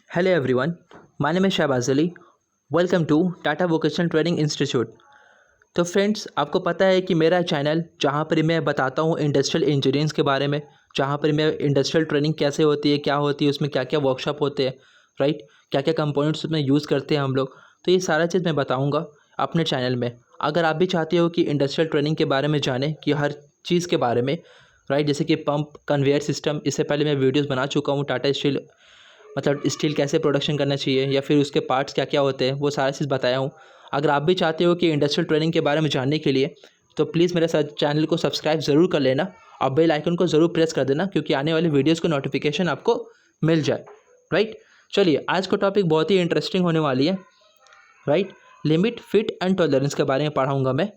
Hello everyone, my name is Shahbaz Ali. Welcome to Tata vocational training institute. तो friends, आपको पता है कि मेरा चैनल जहाँ पर मैं बताता हूँ इंडस्ट्रियल इंजीनियरिंग के बारे में, जहाँ पर मैं इंडस्ट्रियल ट्रेनिंग कैसे होती है, क्या होती है, उसमें क्या क्या वर्कशॉप होते हैं, राइट, क्या क्या कंपोनेंट्स उसमें यूज़ करते हैं हम लोग। तो ये सारा चीज़ मैं बताऊँगा अपने चैनल में। अगर आप भी चाहते हो कि इंडस्ट्रियल ट्रेनिंग के बारे में जानें, कि हर चीज़ के बारे में, राइट, जैसे कि पंप, कन्वेयर सिस्टम, इससे पहले मैं वीडियोज़ बना चुका हूँ। टाटा स्टील मतलब स्टील कैसे प्रोडक्शन करना चाहिए या फिर उसके पार्ट्स क्या क्या होते हैं, वो सारा चीज़ बताया हूँ। अगर आप भी चाहते हो कि इंडस्ट्रियल ट्रेनिंग के बारे में जानने के लिए, तो प्लीज़ मेरे साथ चैनल को सब्सक्राइब ज़रूर कर लेना और बेल आइकन को ज़रूर प्रेस कर देना, क्योंकि आने वाले वीडियोज़ को नोटिफिकेशन आपको मिल जाए, राइट। चलिए, आज का टॉपिक बहुत ही इंटरेस्टिंग होने वाली है, right. Limit, fit and tolerance के बारे में पढ़ाऊँगा मैं।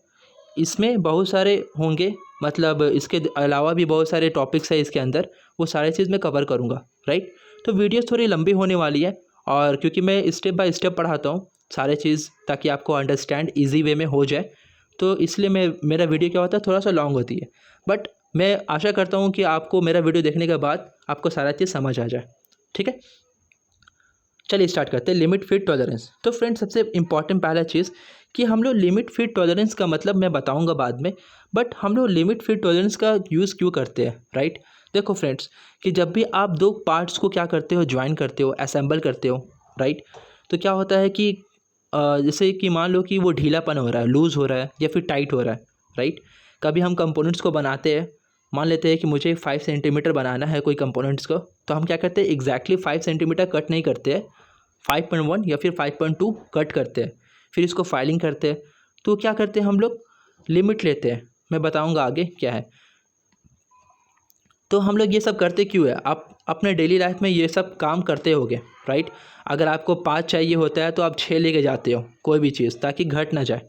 इसमें बहुत सारे होंगे, मतलब इसके अलावा भी बहुत सारे टॉपिक्स हैं इसके अंदर, वो सारे चीज़ मैं कवर करूँगा, राइट। तो वीडियो थोड़ी लंबी होने वाली है, और क्योंकि मैं स्टेप बाय स्टेप पढ़ाता हूँ सारे चीज़, ताकि आपको अंडरस्टैंड ईजी वे में हो जाए, तो इसलिए मेरा वीडियो क्या होता है, थोड़ा सा लॉन्ग होती है। बट मैं आशा करता हूँ कि आपको मेरा वीडियो देखने के बाद आपको सारा चीज़ समझ आ जाए, ठीक है। चलिए स्टार्ट करते हैं। Limit, fit, tolerance. तो फ्रेंड, सबसे इंपॉर्टेंट पहला चीज़ कि हम लोग लिमिट, फिट, टॉलरेंस का मतलब मैं बताऊंगा बाद में, बट हम लोग लिमिट, फिट, टॉलरेंस का यूज़ क्यों करते हैं, राइट। देखो फ्रेंड्स, कि जब भी आप दो पार्ट्स को क्या करते हो, ज्वाइन करते हो, असेंबल करते हो, राइट, तो क्या होता है कि जैसे कि मान लो कि वो ढीलापन हो रहा है, लूज़ हो रहा है या फिर टाइट हो रहा है, राइट। कभी हम कंपोनेंट्स को बनाते हैं, मान लेते हैं कि मुझे 5 सेंटीमीटर बनाना है कोई कंपोनेंट्स को, तो हम क्या करते हैं, एग्जैक्टली 5 सेंटीमीटर कट नहीं करते हैं, 5.1 या फिर 5.2 कट करते हैं, फिर इसको फाइलिंग करते हैं। तो क्या करते हैं हम लोग, लिमिट लेते हैं। मैं बताऊंगा आगे क्या है। तो हम लोग ये सब करते क्यों है, आप अपने डेली लाइफ में ये सब काम करते होगे, राइट। अगर आपको 5 चाहिए होता है तो आप 6 लेके जाते हो कोई भी चीज़, ताकि घट ना जाए।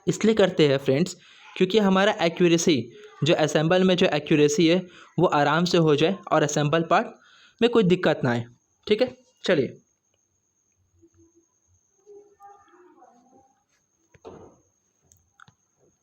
इसलिए करते हैं फ्रेंड्स, क्योंकि हमारा एक्यूरेसी, जो असेंबल में जो एक्यूरेसी है, वो आराम से हो जाए और असेंबल पार्ट में कोई दिक्कत ना आए, ठीक है। चलिए,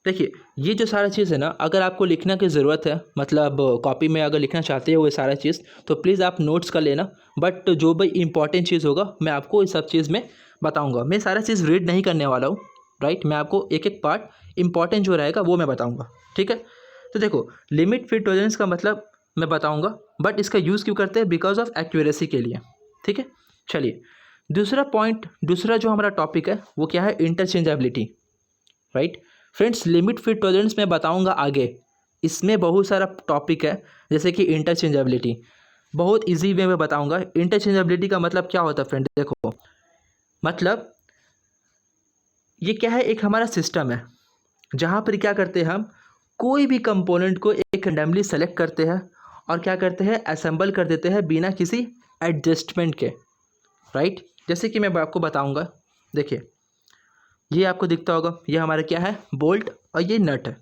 देखिए, ये जो सारा चीज़ है ना, अगर आपको लिखने की ज़रूरत है, मतलब कॉपी में अगर लिखना चाहते हो ये सारा चीज़, तो प्लीज़ आप नोट्स कर लेना। बट जो भी इंपॉर्टेंट चीज़ होगा मैं आपको इस सब चीज़ में बताऊंगा। मैं सारा चीज़ रीड नहीं करने वाला हूँ, राइट। मैं आपको एक एक पार्ट इंपॉर्टेंट जो रहेगा वो मैं बताऊँगा, ठीक है। तो देखो, लिमिट, फिट, टॉलरेंस का मतलब मैं बताऊँगा, बट इसका यूज़ क्यों करते हैं, बिकॉज ऑफ एक्यूरेसी के लिए, ठीक है। चलिए, दूसरा पॉइंट, दूसरा जो हमारा टॉपिक है वो क्या है, interchangeability, right. Friends, limit, fit, tolerance मैं बताऊंगा आगे। इसमें बहुत सारा टॉपिक है, जैसे कि इंटरचेंजेबिलिटी, बहुत इजी वे में बताऊंगा। इंटरचेंजेबिलिटी का मतलब क्या होता है फ्रेंड, देखो, मतलब ये क्या है, एक हमारा सिस्टम है जहाँ पर क्या करते हैं हम, कोई भी कंपोनेंट को एक रैंडमली सेलेक्ट करते हैं और क्या करते हैं, असेंबल कर देते हैं बिना किसी एडजस्टमेंट के, राइट। जैसे कि मैं आपको बताऊंगा, देखिए, ये आपको दिखता होगा, ये हमारा क्या है, बोल्ट, और ये नट है,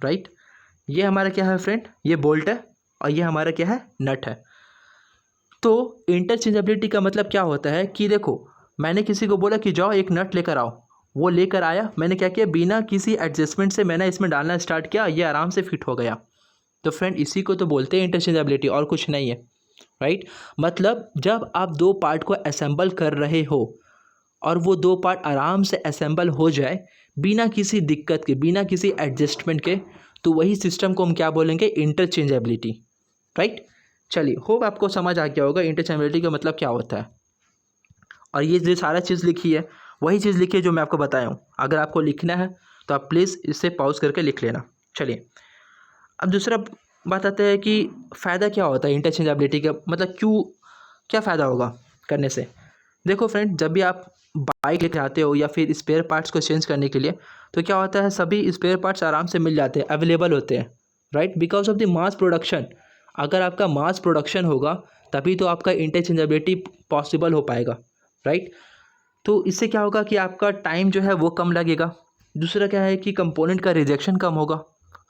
राइट। ये हमारा क्या है फ्रेंड, ये बोल्ट है, और ये हमारा क्या है, नट है। तो इंटरचेंजेबिलिटी का मतलब क्या होता है कि देखो, मैंने किसी को बोला कि जाओ एक नट लेकर आओ, वो लेकर आया, मैंने क्या किया, बिना किसी एडजस्टमेंट से मैंने इसमें डालना स्टार्ट किया, ये आराम से फिट हो गया। तो फ्रेंड, इसी को तो बोलते हैं इंटरचेंजेबिलिटी, और कुछ नहीं है, राइट। मतलब जब आप दो पार्ट को असेंबल कर रहे हो और वो दो पार्ट आराम से असेंबल हो जाए बिना किसी दिक्कत के, बिना किसी एडजस्टमेंट के, तो वही सिस्टम को हम क्या बोलेंगे, इंटरचेंजेबिलिटी, राइट। चलिए, होप आपको समझ आ गया होगा इंटरचेंजेबिलिटी का मतलब क्या होता है। और ये जो सारा चीज़ लिखी है, वही चीज़ लिखी है जो मैं आपको बताया हूँ। अगर आपको लिखना है तो आप प्लीज़ इसे पॉज करके लिख लेना। चलिए, अब दूसरा बात आते हैं कि फ़ायदा क्या होता है इंटरचेंजेबिलिटी का, मतलब क्यों, क्या फ़ायदा होगा करने से। देखो फ्रेंड, जब भी आप बाइक लेके आते हो या फिर स्पेयर पार्ट्स को चेंज करने के लिए, तो क्या होता है, सभी स्पेयर पार्ट्स आराम से मिल जाते हैं, अवेलेबल होते हैं, right, because of the mass production. अगर आपका मास प्रोडक्शन होगा तभी तो आपका इंटरचेंजेबिलिटी पॉसिबल हो पाएगा, राइट। तो इससे क्या होगा कि आपका टाइम जो है वो कम लगेगा। दूसरा क्या है कि कंपोनेंट का रिजेक्शन कम होगा,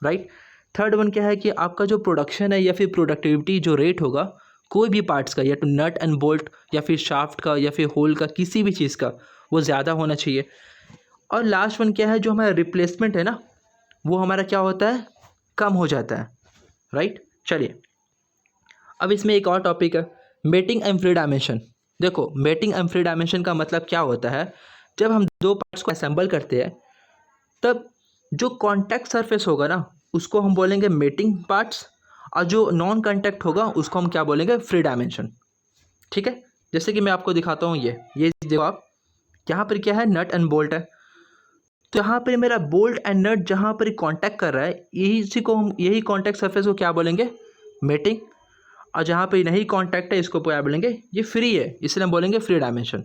राइट। थर्ड वन क्या है कि आपका जो प्रोडक्शन है या फिर प्रोडक्टिविटी जो रेट होगा कोई भी पार्ट्स का, या तो नट एंड बोल्ट या फिर शाफ्ट का या फिर होल का, किसी भी चीज़ का, वो ज़्यादा होना चाहिए। और लास्ट वन क्या है, जो हमारा रिप्लेसमेंट है ना, वो हमारा क्या होता है, कम हो जाता है, राइट। चलिए, अब इसमें एक और टॉपिक है, मेटिंग एंड फ्री डायमेंशन। देखो मेटिंग एंड फ्री डायमेंशन का मतलब क्या होता है, जब हम दो पार्ट्स को असेंबल करते हैं तब जो कॉन्टैक्ट सरफेस होगा ना उसको हम बोलेंगे मेटिंग पार्ट्स, और जो नॉन कॉन्टैक्ट होगा उसको हम क्या बोलेंगे, फ्री डायमेंशन। ठीक है, जैसे कि मैं आपको दिखाता हूँ, ये देखो आप, यहाँ पर क्या है, नट एंड बोल्ट है। तो यहाँ पर मेरा बोल्ट एंड नट जहाँ पर कांटेक्ट कर रहा है यही कांटेक्ट सरफेस को क्या बोलेंगे, मेटिंग। और जहाँ पे नहीं कांटेक्ट है इसको क्या बोलेंगे, ये फ्री है, इसलिए हम बोलेंगे फ्री डायमेंशन।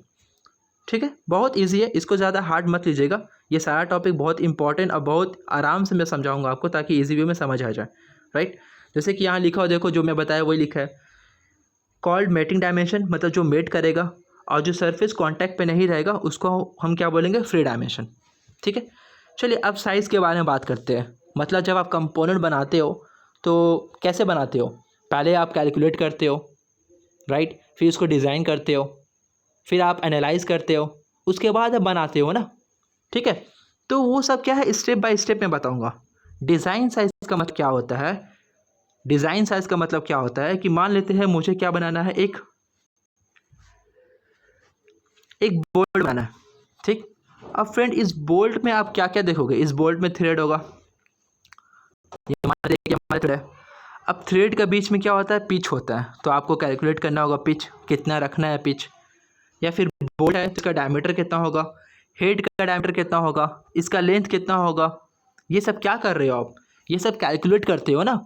ठीक है, बहुत इजी है, इसको ज़्यादा हार्ड मत लीजिएगा। ये सारा टॉपिक बहुत इंपॉर्टेंट और बहुत आराम से मैं समझाऊंगा आपको ताकि इजी वे में समझ आ जाए। राइट, जैसे कि यहाँ लिखा हो, देखो जो मैं बताया वही लिखा है, कॉल्ड मेटिंग डायमेंशन, मतलब जो मेट करेगा, और जो सरफेस कांटेक्ट पे नहीं रहेगा उसको हम क्या बोलेंगे, फ्री डायमेंशन। ठीक है, चलिए अब साइज़ के बारे में बात करते हैं। मतलब जब आप कंपोनेंट बनाते हो तो कैसे बनाते हो, पहले आप कैलकुलेट करते हो, राइट, फिर उसको डिज़ाइन करते हो, फिर आप एनालाइज करते हो, उसके बाद आप बनाते हो ना। ठीक है, तो वो सब क्या है, स्टेप बाय स्टेप मैं बताऊंगा। डिज़ाइन साइज का मतलब क्या होता है, डिज़ाइन साइज का मतलब क्या होता है कि मान लेते हैं मुझे क्या बनाना है, एक बोल्ट बनाना है। ठीक, अब फ्रेंड इस बोल्ट में आप क्या क्या देखोगे, इस बोल्ट में थ्रेड होगा, ये हमारा देखिए हमारा थ्रेड है। अब थ्रेड के बीच में क्या होता है, पिच होता है, तो आपको कैलकुलेट करना होगा पिच कितना रखना है पिच। या फिर बोल्ट है, इसका डायमीटर कितना होगा, हेड का डायमीटर कितना होगा, इसका लेंथ कितना होगा, ये सब क्या कर रहे हो आप, ये सब कैलकुलेट करते हो ना।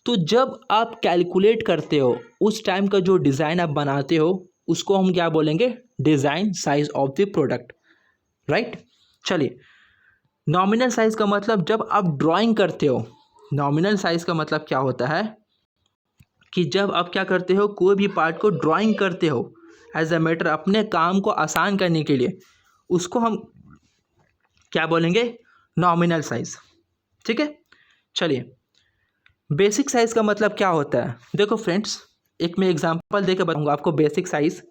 तो जब आप कैलकुलेट करते हो उस टाइम का जो डिज़ाइन आप बनाते हो उसको हम क्या बोलेंगे, design size of the product. Right, चलिए नॉमिनल साइज का मतलब जब आप ड्राइंग करते हो, नॉमिनल साइज का मतलब क्या होता है कि जब आप क्या करते हो, कोई भी पार्ट को ड्राइंग करते हो एज अ मैटर, अपने काम को आसान करने के लिए, उसको हम क्या बोलेंगे, नॉमिनल साइज। ठीक है, चलिए बेसिक साइज का मतलब क्या होता है, देखो फ्रेंड्स एक मैं एग्जांपल देकर बताऊंगा आपको बेसिक साइज।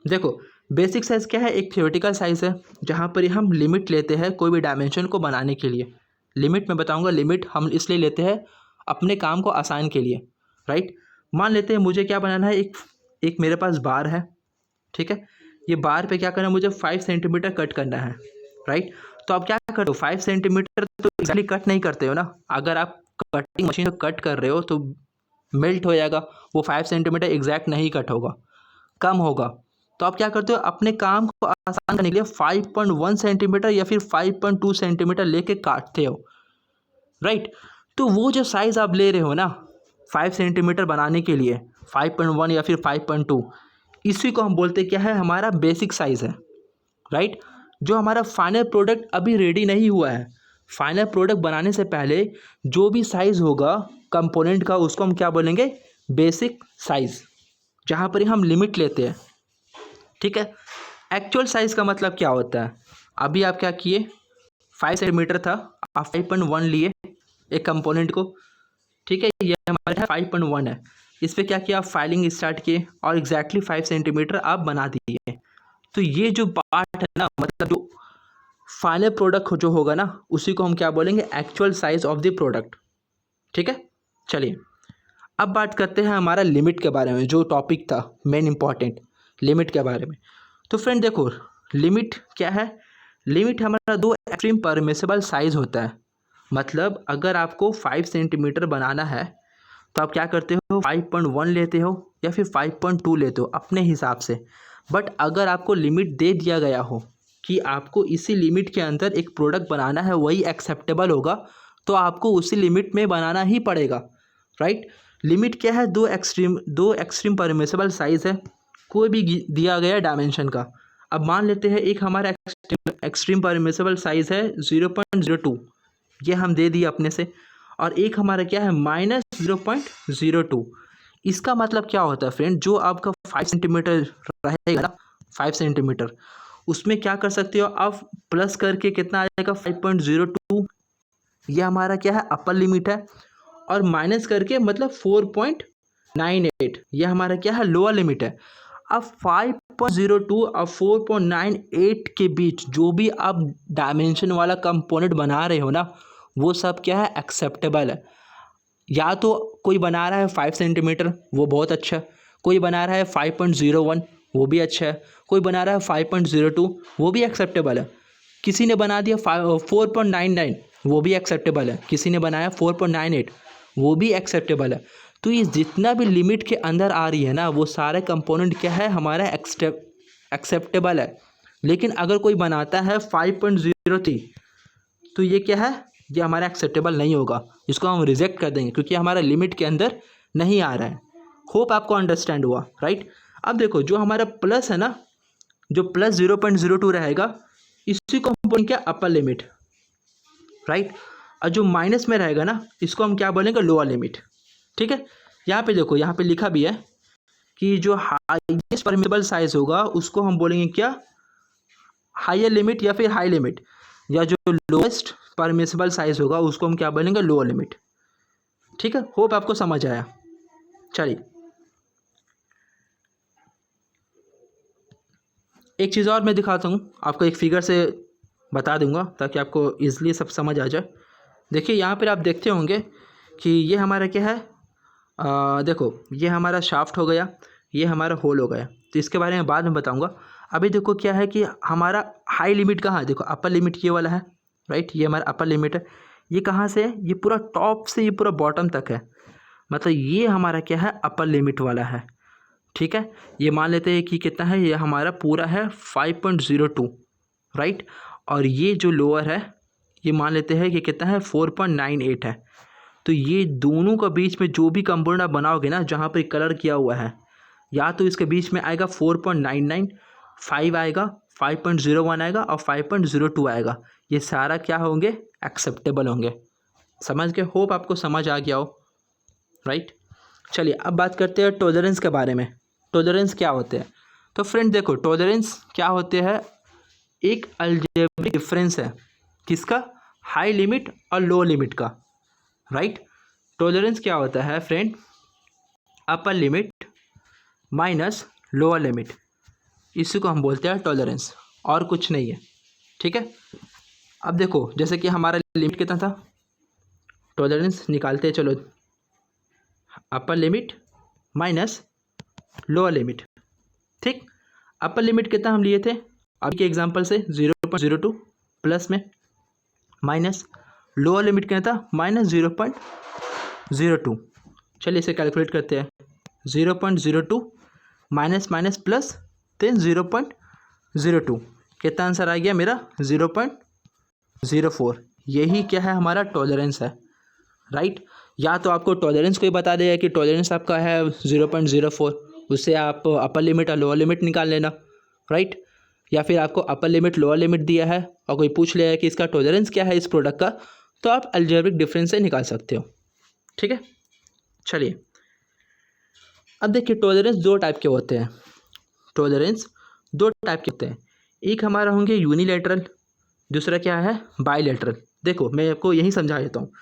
देखो बेसिक साइज क्या है, एक थ्योरेटिकल साइज है जहाँ पर हम लिमिट लेते हैं कोई भी डायमेंशन को बनाने के लिए। लिमिट मैं बताऊंगा, लिमिट हम इसलिए लेते हैं अपने काम को आसान के लिए। राइट, मान लेते हैं मुझे क्या बनाना है, एक मेरे पास बार है। ठीक है, ये बार पे क्या करना है, मुझे 5 सेंटीमीटर कट करना है। राइट, तो आप क्या करते हो, 5 सेंटीमीटर तो एक्चुअली कट नहीं करते हो ना, अगर आप कटिंग मशीन से कट कर रहे हो तो मेल्ट हो जाएगा, वो 5 सेंटीमीटर एग्जैक्ट नहीं कट होगा, कम होगा। तो आप क्या करते हो, अपने काम को आसान करने के लिए 5.1 सेंटीमीटर या फिर 5.2 सेंटीमीटर लेके काटते हो। राइट, तो वो जो साइज़ आप ले रहे हो ना 5 सेंटीमीटर बनाने के लिए, 5.1 या फिर 5.2, इसी को हम बोलते क्या है, हमारा बेसिक साइज़ है। राइट, जो हमारा फाइनल प्रोडक्ट अभी रेडी नहीं हुआ है, फाइनल प्रोडक्ट बनाने से पहले जो भी साइज़ होगा कंपोनेंट का उसको हम क्या बोलेंगे, बेसिक साइज़, जहाँ पर हम लिमिट लेते हैं। ठीक है, एक्चुअल साइज़ का मतलब क्या होता है, अभी आप क्या किए, 5 सेंटीमीटर था, आप 5.1 लिए एक कंपोनेंट को। ठीक है, ये हमारा 5.1 है, इस पर क्या किया, आप फाइलिंग स्टार्ट किए और एग्जैक्टली 5 सेंटीमीटर आप बना दिए। तो ये जो पार्ट है ना, मतलब जो फाइनल प्रोडक्ट जो होगा ना उसी को हम क्या बोलेंगे, actual size of the product. ठीक है, चलिए अब बात करते हैं हमारा लिमिट के बारे में, जो टॉपिक था मेन इंपॉर्टेंट, लिमिट के बारे में। तो फ्रेंड देखो लिमिट क्या है, लिमिट हमारा दो एक्सट्रीम परमिसिबल साइज होता है। मतलब अगर आपको 5 सेंटीमीटर बनाना है तो आप क्या करते हो, 5.1 लेते हो या फिर 5.2 लेते हो अपने हिसाब से। बट अगर आपको लिमिट दे दिया गया हो कि आपको इसी लिमिट के अंदर एक प्रोडक्ट बनाना है, वही एक्सेप्टेबल होगा, तो आपको उसी लिमिट में बनाना ही पड़ेगा। राइट, लिमिट क्या है, दो एक्सट्रीम परमिसिबल साइज है कोई भी दिया गया डायमेंशन का। अब मान लेते हैं एक हमारा एक्सट्रीम परमिसिबल साइज है 0.02, ये हम दे दिए अपने से, और एक हमारा क्या है -0.02। इसका मतलब क्या होता है फ्रेंड, जो आपका 5 सेंटीमीटर रहेगा ना, 5 सेंटीमीटर, उसमें क्या कर सकते हो आप, प्लस करके कितना आ जाएगा 5.02, ये हमारा क्या है अपर लिमिट है, और माइनस करके मतलब 4.98, ये हमारा क्या है लोअर लिमिट है। अब 5.02 और 4.98 के बीच जो भी आप डायमेंशन वाला कंपोनेंट बना रहे हो ना, वो सब क्या है एक्सेप्टेबल है। या तो कोई बना रहा है 5 सेंटीमीटर, वो बहुत अच्छा, कोई बना रहा है 5.01, वो भी अच्छा है। कोई बना रहा है 5.02, वो भी एक्सेप्टेबल है। किसी ने बना दिया 4.99, वो भी एक्सेप्टेबल है। किसी ने बनाया 4.98, वो भी एक्सेप्टेबल है। तो ये जितना भी लिमिट के अंदर आ रही है ना, वो सारे कंपोनेंट क्या है, हमारा एक्सेप्टेबल है। लेकिन अगर कोई बनाता है 5.03, तो ये क्या है, ये हमारा एक्सेप्टेबल नहीं होगा। इसको हम रिजेक्ट कर देंगे क्योंकि हमारा लिमिट के अंदर नहीं आ रहा है। होप आपको अंडरस्टैंड हुआ, राइट। अब देखो जो हमारा प्लस है ना, जो प्लस 0.02 रहेगा, इसी को हम बोलेंगे अपर लिमिट, राइट। और जो माइनस में रहेगा ना, इसको हम क्या बोलेंगे, लोअर लिमिट। ठीक है, यहाँ पे देखो, यहाँ पे लिखा भी है कि जो हाईएस्ट परमिसिबल साइज होगा उसको हम बोलेंगे क्या, हायर लिमिट या फिर हाई लिमिट। या जो लोएस्ट परमिसिबल साइज होगा उसको हम क्या बोलेंगे, लोअर लिमिट। ठीक है, होप आपको समझ आया। चलिए एक चीज़ और मैं दिखाता हूँ आपको, एक फिगर से बता दूंगा ताकि आपको ईजिली सब समझ आ जाए। देखिए यहाँ पर आप देखते होंगे कि ये हमारा क्या है, देखो ये हमारा शाफ्ट हो गया, ये हमारा होल हो गया। तो इसके बारे में बाद में बताऊंगा। अभी देखो क्या है कि हमारा हाई लिमिट कहाँ है, देखो अपर लिमिट ये वाला है, राइट। ये हमारा अपर लिमिट है। ये कहाँ से है, ये पूरा टॉप से ये पूरा बॉटम तक है। मतलब ये हमारा क्या है, अपर लिमिट वाला है। ठीक है, ये मान लेते हैं कि कितना है, ये हमारा पूरा है 5.02, राइट। और ये जो लोअर है, ये मान लेते हैं कि कितना है, 4.98 है। तो ये दोनों का बीच में जो भी कंपोनेंट आप बनाओगे ना, जहाँ पे कलर किया हुआ है, या तो इसके बीच में आएगा 4.99, 5 आएगा, 5.01 आएगा और 5.02 आएगा। ये सारा क्या होंगे, एक्सेप्टेबल होंगे। समझ गए, होप आपको समझ आ गया हो, राइट। चलिए अब बात करते हैं टॉलरेंस के बारे में। टॉलरेंस क्या होते हैं, तो फ्रेंड देखो टॉलरेंस क्या होते हैं, एक अलजेब्रिक डिफरेंस है। किसका, हाई लिमिट और लो लिमिट का, राइट। टॉलरेंस क्या होता है friend, upper limit minus lower limit, इसी को हम बोलते हैं टॉलरेंस, और कुछ नहीं है। ठीक है, अब देखो जैसे कि हमारा लिमिट कितना था, टॉलरेंस निकालते हैं, चलो upper limit minus lower limit. ठीक, अपर लिमिट कितना हम लिए थे अभी के एग्जांपल से, 0.02 प्लस में, माइनस लोअर लिमिट कितना था, -0.02। चलिए इसे कैलकुलेट करते हैं, 0.02 माइनस माइनस प्लस, देन 0.02, कितना आंसर आ गया मेरा, 0.04। यही क्या है, हमारा टॉलरेंस है, राइट। या तो आपको टॉलरेंस कोई बता देगा कि टॉलरेंस आपका है 0.04, उससे आप अपर लिमिट और लोअर लिमिट निकाल लेना, राइट। या फिर आपको अपर लिमिट लोअर लिमिट दिया है और कोई पूछ लिया है कि इसका टॉलरेंस क्या है इस प्रोडक्ट का, तो आप अलजेब्रिक डिफरेंस से निकाल सकते हो। ठीक है, चलिए अब देखिए टॉलरेंस दो टाइप के होते हैं। टॉलरेंस दो टाइप के होते हैं, एक हमारा होंगे यूनिलैटरल, दूसरा क्या है, बायलैटरल। देखो मैं आपको यही समझा देता हूँ।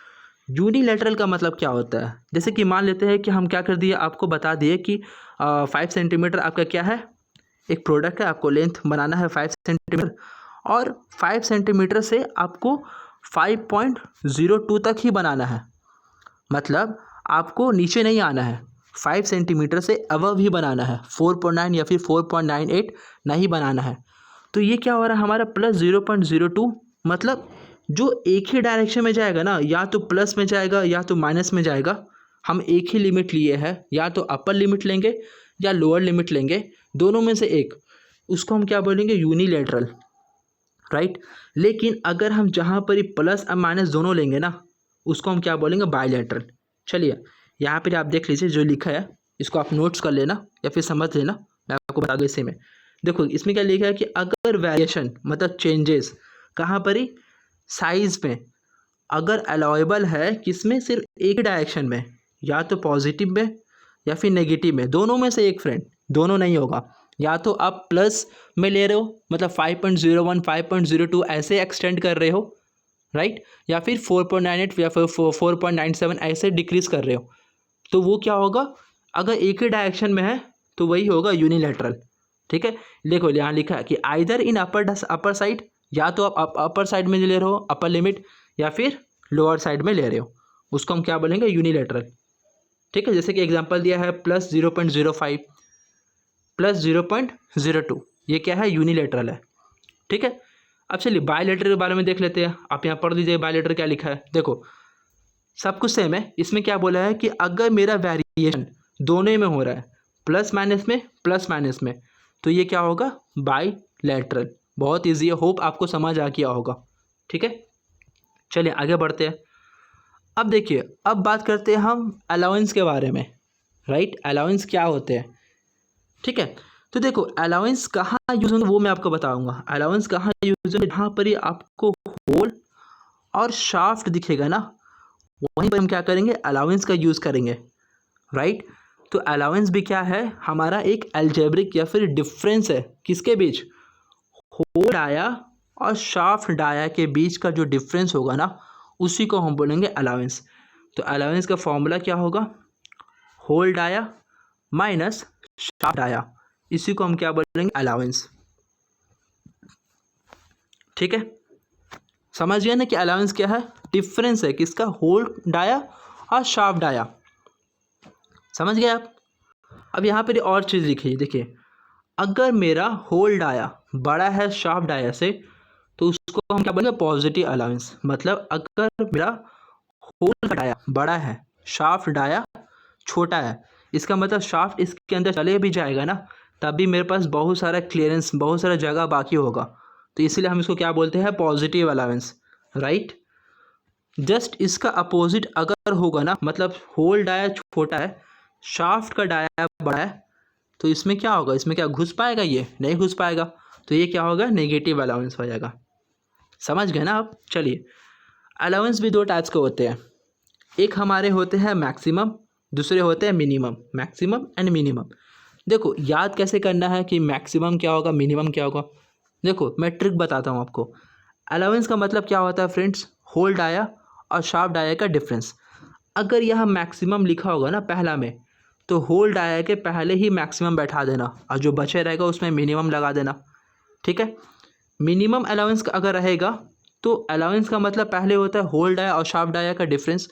यूनिलैटरल का मतलब क्या होता है, जैसे कि मान लेते हैं कि हम क्या कर दिए, आपको बता दिए कि 5 सेंटीमीटर आपका क्या है, एक प्रोडक्ट है, आपको लेंथ बनाना है 5 सेंटीमीटर, और 5 सेंटीमीटर से आपको 5.02 तक ही बनाना है। मतलब आपको नीचे नहीं आना है, 5 सेंटीमीटर से अबव ही बनाना है, 4.9 या फिर 4.98 नहीं बनाना है। तो ये क्या हो रहा है हमारा, प्लस 0.02, मतलब जो एक ही डायरेक्शन में जाएगा ना, या तो प्लस में जाएगा या तो माइनस में जाएगा। हम एक ही लिमिट लिए हैं, या तो अपर लिमिट लेंगे या लोअर लिमिट लेंगे, दोनों में से एक, उसको हम क्या बोलेंगे, यूनिलैटरल, राइट। लेकिन अगर हम जहाँ पर ही प्लस और माइनस दोनों लेंगे ना, उसको हम क्या बोलेंगे, बायलैटरल। चलिए यहाँ पर आप देख लीजिए जो लिखा है, इसको आप नोट्स कर लेना या फिर समझ लेना, मैं आपको बता दूँ इसी में। देखो इसमें क्या लिखा है कि अगर वेरिएशन मतलब चेंजेस कहाँ पर ही, साइज में, अगर अलाउएबल है किसमें, सिर्फ एक ही डायरेक्शन में, या तो पॉजिटिव में या फिर नेगेटिव में, दोनों में से एक फ्रेंड, दोनों नहीं होगा। या तो आप प्लस में ले रहे हो, मतलब 5.01 5.02 ऐसे एक्सटेंड कर रहे हो, राइट, या फिर 4.98 या फिर 4.97 ऐसे डिक्रीज कर रहे हो, तो वो क्या होगा, अगर एक ही डायरेक्शन में है तो वही होगा यूनिलैटरल। ठीक है, देखो यहाँ लिखा है कि आइदर इन अपर साइड, या तो आप अपर साइड में ले रहे हो अपर लिमिट, या फिर लोअर साइड में ले रहे हो, उसको हम क्या बोलेंगे, यूनिलैटरल। ठीक है, जैसे कि एग्जांपल दिया है +0.05 +0.02, ये क्या है, यूनिलेटरल है। ठीक है, अब चलिए बायलेटरल के बारे में देख लेते हैं। आप यहाँ पढ़ लीजिए बायलेटरल क्या लिखा है। देखो सब कुछ सेम है, इसमें क्या बोला है कि अगर मेरा वेरिएशन दोनों ही में हो रहा है, प्लस माइनस में, तो ये क्या होगा, बायलेटरल। बहुत ईजी है, होप आपको समझ आ गया होगा। ठीक है, चलिए आगे बढ़ते हैं। अब देखिए, अब बात करते हैं हम अलाउंस के बारे में, राइट। अलाउंस क्या होते हैं, ठीक है। तो देखो अलाउंस कहाँ यूज होंगे वो मैं आपको बताऊंगा। अलाउंस कहाँ यूज होंगे, जहाँ पर ही आपको होल और शाफ्ट दिखेगा ना, वहीं पर हम क्या करेंगे, अलाउंस का यूज़ करेंगे, राइट। तो अलाउंस भी क्या है, हमारा एक अलजेब्रिक या फिर डिफरेंस है, किसके बीच, होल डाया और शाफ्ट डाया के बीच का जो डिफरेंस होगा ना, उसी को हम बोलेंगे अलाउंस। तो अलाउंस का फॉर्मूला क्या होगा, hole dia minus shaft dia, इसी को हम क्या बोलेंगे, अलाउंस। ठीक है, समझ गए ना कि अलाउंस क्या है, डिफरेंस है किसका, होल डाया और शाफ्ट डाया। समझ गए आप। अब यहाँ पर और चीज़ लिखिए, देखिए अगर मेरा होल डाया बड़ा है शाफ्ट डाया से, तो उसको हम क्या बोलेंगे, पॉजिटिव अलाउंस। मतलब अगर मेरा होल डाया बड़ा है, शाफ्ट डाया छोटा है, इसका मतलब शाफ्ट इसके अंदर चले भी जाएगा ना, तब भी मेरे पास बहुत सारा क्लियरेंस, बहुत सारा जगह बाकी होगा, तो इसीलिए हम इसको क्या बोलते हैं, पॉजिटिव अलाउंस, राइट। जस्ट इसका अपोजिट अगर होगा ना, मतलब होल डाया छोटा है, शाफ्ट का डाया बड़ा है, तो इसमें क्या होगा, इसमें क्या घुस पाएगा, ये नहीं घुस पाएगा, तो ये क्या होगा, नेगेटिव अलाउंस हो जाएगा। समझ गए ना आप। चलिए अलाउंस भी दो टाइप्स के होते हैं, एक हमारे होते हैं मैक्सिमम, दूसरे होते हैं मिनिमम, मैक्सिमम एंड मिनिमम। देखो याद कैसे करना है कि मैक्सिमम क्या होगा, मिनिमम क्या होगा। देखो मैं ट्रिक बताता हूँ आपको। अलाउंस का मतलब क्या होता है फ्रेंड्स, होल डाया और शार्प डाया का डिफरेंस। अगर यहाँ मैक्सिमम लिखा होगा ना पहला में, तो होल डाया के पहले ही मैक्सिमम बैठा देना, और जो बचे रहेगा उसमें मिनिमम लगा देना। ठीक है, मिनिमम अलाउंस अगर रहेगा, तो अलाउंस का मतलब पहले होता है होल डाया और शार्प डाया का डिफरेंस।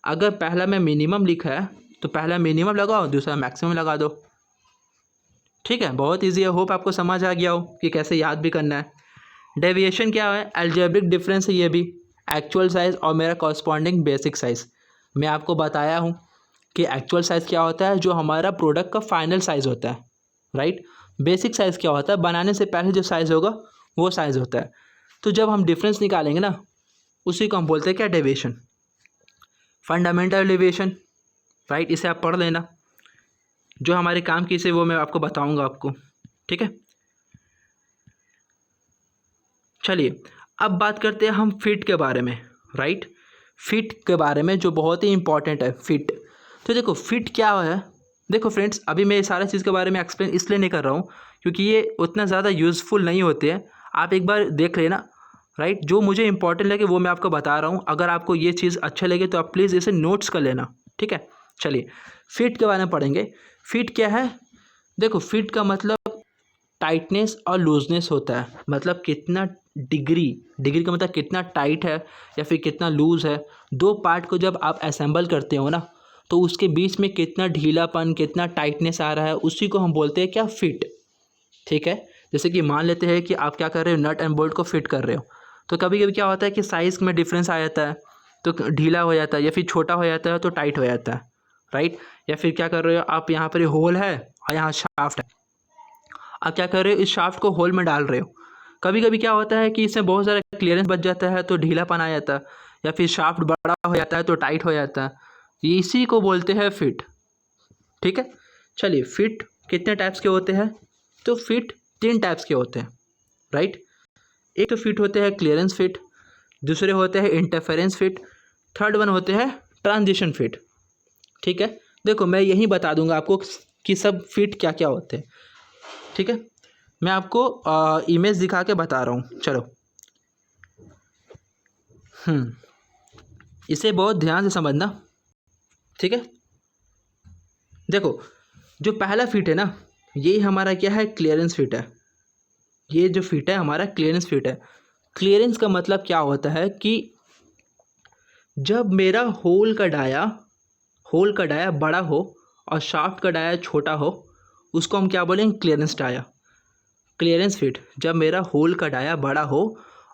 अगर पहला में मिनिमम लिखा है, तो पहला मिनिमम लगाओ, दूसरा मैक्सिमम लगा दो। ठीक है, बहुत इजी है, होप आपको समझ आ गया हो कि कैसे याद भी करना है। डेविएशन क्या है, अलजेब्रिक डिफरेंस है ये भी, एक्चुअल साइज़ और मेरा कॉरस्पॉन्डिंग बेसिक साइज़। मैं आपको बताया हूँ कि एक्चुअल साइज़ क्या होता है, जो हमारा प्रोडक्ट का फाइनल साइज़ होता है, राइट। बेसिक साइज़ क्या होता है, बनाने से पहले जो साइज़ होगा वो साइज़ होता है। तो जब हम डिफरेंस निकालेंगे ना, उसी को हम बोलते हैं क्या, डेविएशन, फंडामेंटल डेविएशन, राइट। इसे आप पढ़ लेना, जो हमारे काम की से वो मैं आपको बताऊंगा आपको। ठीक है, चलिए अब बात करते हैं हम फिट के बारे में, राइट। फिट के बारे में जो बहुत ही इंपॉर्टेंट है, फिट। तो देखो फिट क्या है, देखो फ्रेंड्स अभी मैं ये सारा चीज़ के बारे में एक्सप्लेन इसलिए नहीं कर रहा हूँ क्योंकि ये उतना ज़्यादा यूज़फुल नहीं होते हैं, आप एक बार देख लेना, राइट। जो मुझे इंपॉर्टेंट लगे वो मैं आपको बता रहा हूँ, अगर आपको ये चीज़ अच्छा लगे तो आप प्लीज़ इसे नोट्स कर लेना। ठीक है, चलिए फिट के बारे में पढ़ेंगे। फिट क्या है, देखो फिट का मतलब टाइटनेस और लूजनेस होता है, मतलब कितना डिग्री, डिग्री का मतलब कितना टाइट है या फिर कितना लूज़ है। दो पार्ट को जब आप असेंबल करते हो ना, तो उसके बीच में कितना ढीलापन, कितना टाइटनेस आ रहा है, उसी को हम बोलते हैं क्या, फिट। ठीक है, जैसे कि मान लेते हैं कि आप क्या कर रहे हो, नट एंड बोल्ट को फिट कर रहे हो, तो कभी कभी क्या होता है कि साइज़ में डिफरेंस आ जाता है, तो ढीला हो जाता है, या फिर छोटा हो जाता है तो टाइट हो जाता है, राइट। या फिर क्या कर रहे हो आप, यहाँ पर होल है और यहाँ शाफ्ट है, आप क्या कर रहे हो, इस शाफ्ट को होल में डाल रहे हो, कभी कभी क्या होता है कि इसमें बहुत सारा क्लियरेंस बच जाता है तो ढीलापन आ जाता है, या फिर शाफ्ट बड़ा हो जाता है तो टाइट हो जाता है, इसी को बोलते हैं फिट। ठीक है, चलिए फिट कितने टाइप्स के होते हैं, तो फिट तीन टाइप्स के होते हैं, राइट। एक तो फिट होते हैं क्लियरेंस फिट, दूसरे होते हैं इंटरफेरेंस फिट, थर्ड वन होते हैं ट्रांजिशन फिट। ठीक है, देखो मैं यही बता दूंगा आपको कि सब फिट क्या क्या होते हैं। ठीक है, मैं आपको इमेज दिखा के बता रहा हूँ, चलो। इसे बहुत ध्यान से समझना। ठीक है, देखो जो पहला फिट है ना, ये हमारा क्या है, क्लियरेंस फिट है। ये जो फिट है हमारा क्लियरेंस फिट है। क्लियरेंस का मतलब क्या होता है कि जब मेरा होल का डाया होल का डाया बड़ा हो और शाफ्ट का डाया छोटा हो, उसको हम क्या बोलेंगे? Clearance dia, clearance fit. जब मेरा होल का डाया बड़ा हो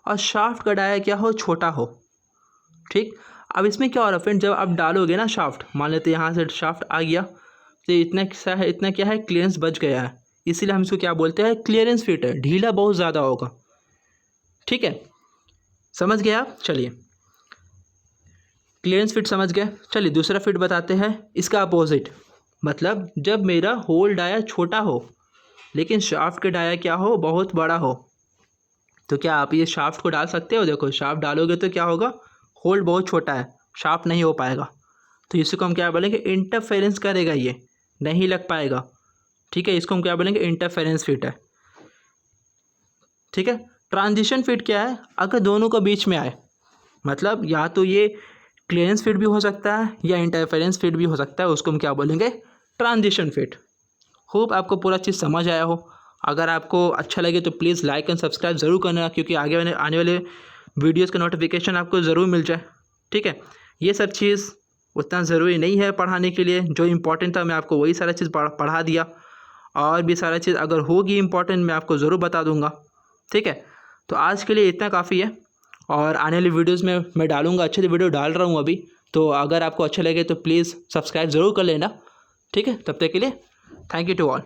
और शाफ्ट का डाया क्या हो? छोटा हो। ठीक, अब इसमें क्या हो रहा है फ्रेंड, जब आप डालोगे ना शाफ्ट, मान लेते हैं यहाँ से शाफ्ट आ गया, तो इतना क्या है? क्लियरेंस बच गया है, इसीलिए हम इसको क्या बोलते हैं? क्लियरेंस फिट है, ढीला बहुत ज़्यादा होगा। ठीक है, समझ गए आप? चलिए, क्लियरेंस फिट समझ गए। चलिए दूसरा फिट बताते हैं, इसका अपोजिट। मतलब जब मेरा होल डाया छोटा हो लेकिन शाफ्ट का डाया क्या हो? बहुत बड़ा हो। तो क्या आप ये शाफ्ट को डाल सकते हो? देखो शाफ्ट डालोगे तो क्या होगा? होल बहुत छोटा है, शाफ्ट नहीं हो पाएगा, तो इसको हम क्या बोलेंगे? इंटरफेरेंस करेगा, ये नहीं लग पाएगा। ठीक है, इसको हम क्या बोलेंगे? इंटरफेरेंस फिट है। ठीक है, ट्रांजिशन फिट क्या है? अगर दोनों का बीच में आए, मतलब या तो ये क्लियरेंस फिट भी हो सकता है या इंटरफेरेंस फिट भी हो सकता है, उसको हम क्या बोलेंगे? Transition fit. होप आपको पूरा चीज़ समझ आया हो। अगर आपको अच्छा लगे तो प्लीज़ लाइक एंड सब्सक्राइब ज़रूर करना, क्योंकि आने वाले वीडियोज़ का नोटिफिकेशन आपको ज़रूर मिल जाए। ठीक है, ये सब चीज़ उतना ज़रूरी नहीं है पढ़ाने के लिए, जो इम्पोर्टेंट था मैं आपको वही सारा चीज़ पढ़ा दिया, और भी सारा चीज़ अगर होगी इम्पोर्टेंट मैं आपको ज़रूर बता दूंगा। ठीक है, तो आज के लिए इतना काफ़ी है, और आने वाली वीडियोज़ में मैं डालूंगा, अच्छे से वीडियो डाल रहा हूँ अभी, तो अगर आपको अच्छा लगे तो प्लीज़ सब्सक्राइब ज़रूर कर लेना। ठीक है, तब तक के लिए थैंक यू टू ऑल।